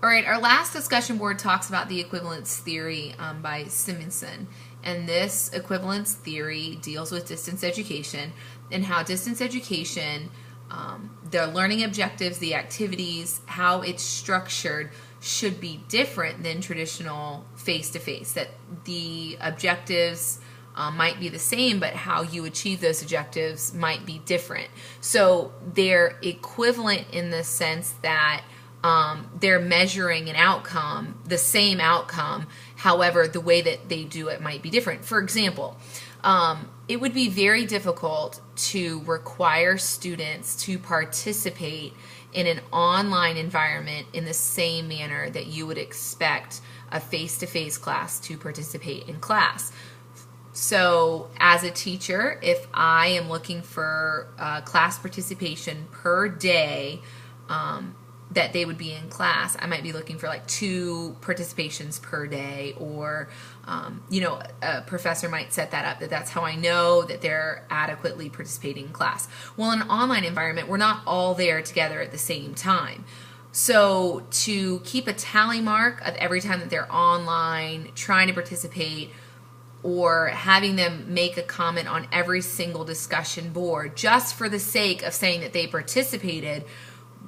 All right, our last discussion board talks about the equivalence theory by Simonson. And this equivalence theory deals with distance education and how distance education, the learning objectives, the activities, how it's structured should be different than traditional face-to-face. That the objectives might be the same, but how you achieve those objectives might be different. So they're equivalent in the sense that they're measuring an outcome, the same outcome. However, the way that they do it might be different. For example, it would be very difficult to require students to participate in an online environment in the same manner that you would expect a face-to-face class to participate in class. So as a teacher, if I am looking for class participation per day, that they would be in class, I might be looking for like 2 participations per day, or a professor might set that up, that's how I know that they're adequately participating in class. Well, in an online environment, we're not all there together at the same time. So to keep a tally mark of every time that they're online trying to participate, or having them make a comment on every single discussion board just for the sake of saying that they participated,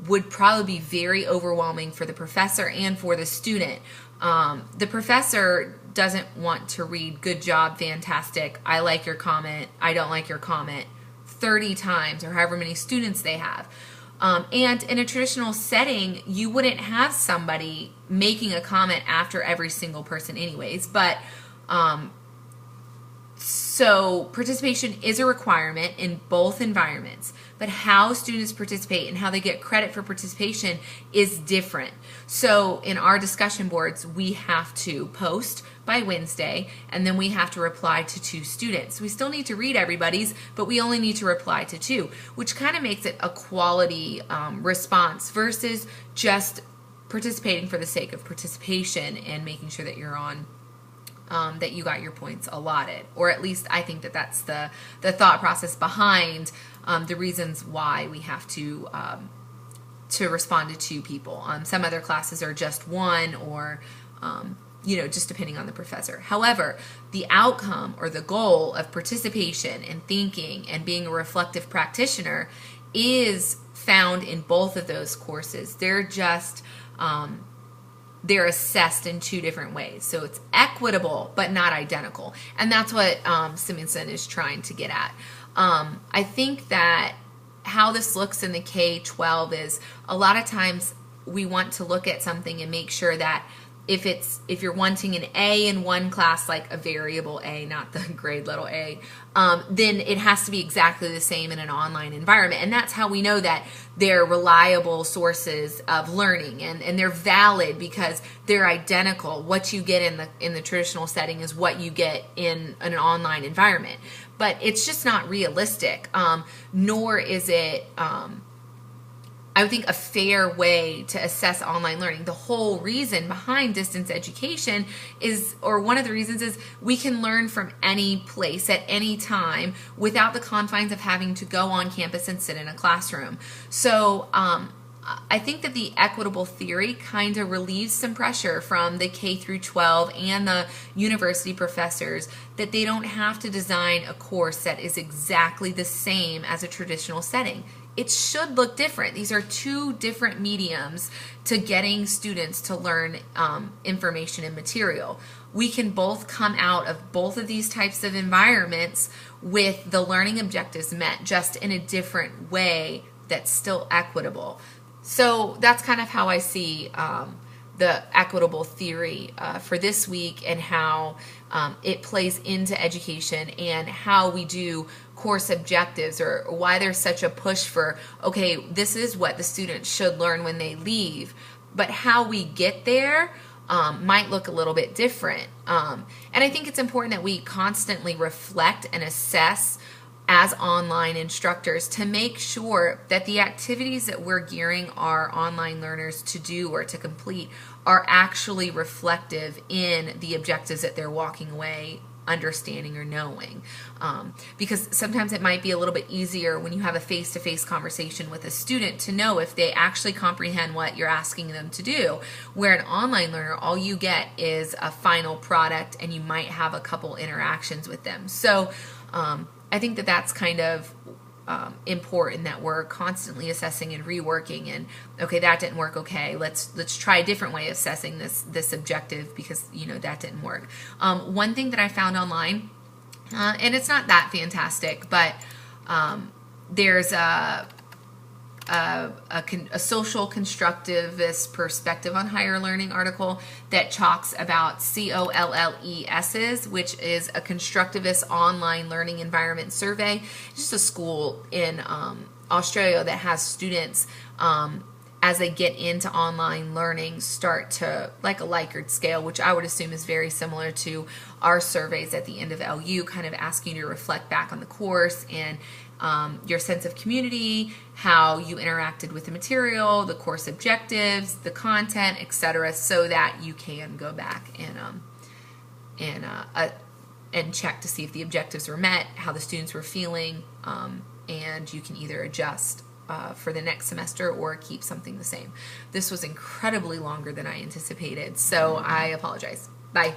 would probably be very overwhelming for the professor and for the student. The professor doesn't want to read "good job, fantastic, I like your comment, I don't like your comment" 30 times, or however many students they have. And in a traditional setting, you wouldn't have somebody making a comment after every single person anyways, but so participation is a requirement in both environments, but how students participate and how they get credit for participation is different. So in our discussion boards, we have to post by Wednesday, and then we have to reply to 2 students. We still need to read everybody's, but we only need to reply to 2, which kind of makes it a quality response versus just participating for the sake of participation and making sure that you're on that you got your points allotted. Or at least I think that that's the thought process behind the reasons why we have to respond to 2 people. Some other classes are just 1, or just depending on the professor. However, the outcome or the goal of participation and thinking and being a reflective practitioner is found in both of those courses. They're just they're assessed in 2 different ways. So it's equitable, but not identical. And that's what Simonson is trying to get at. I think that how this looks in the K-12 is a lot of times we want to look at something and make sure that if you're wanting an A in one class, like a variable A, not the grade little a, then it has to be exactly the same in an online environment. And that's how we know that they're reliable sources of learning, and they're valid because they're identical. What you get in the traditional setting is what you get in an online environment. But it's just not realistic, nor is it I would think a fair way to assess online learning. The whole reason behind distance education is, or one of the reasons is, we can learn from any place at any time without the confines of having to go on campus and sit in a classroom. So I think that the equitable theory kind of relieves some pressure from the K through 12 and the university professors, that they don't have to design a course that is exactly the same as a traditional setting. It should look different. These are 2 different mediums to getting students to learn information and material. We can both come out of both of these types of environments with the learning objectives met, just in a different way that's still equitable. So that's kind of how I see the equitable theory for this week, and how it plays into education, and how we do course objectives, or why there's such a push for, okay, this is what the students should learn when they leave, but how we get there might look a little bit different. And I think it's important that we constantly reflect and assess as online instructors to make sure that the activities that we're gearing our online learners to do or to complete are actually reflective in the objectives that they're walking away understanding or knowing, because sometimes it might be a little bit easier when you have a face-to-face conversation with a student to know if they actually comprehend what you're asking them to do, where an online learner, all you get is a final product and you might have a couple interactions with them. So I think that that's kind of important, that we're constantly assessing and reworking, and okay, that didn't work, okay, let's try a different way of assessing this objective because that didn't work. One thing that I found online, and it's not that fantastic, but there's a social constructivist perspective on higher learning article that talks about COLLESs, which is a constructivist online learning environment survey. It's just a school in Australia that has students, as they get into online learning, start to, like a Likert scale, which I would assume is very similar to our surveys at the end of LU, kind of asking you to reflect back on the course and your sense of community, how you interacted with the material, the course objectives, the content, etc., so that you can go back and check to see if the objectives were met, how the students were feeling, and you can either adjust for the next semester or keep something the same. This was incredibly longer than I anticipated, so I apologize. Bye.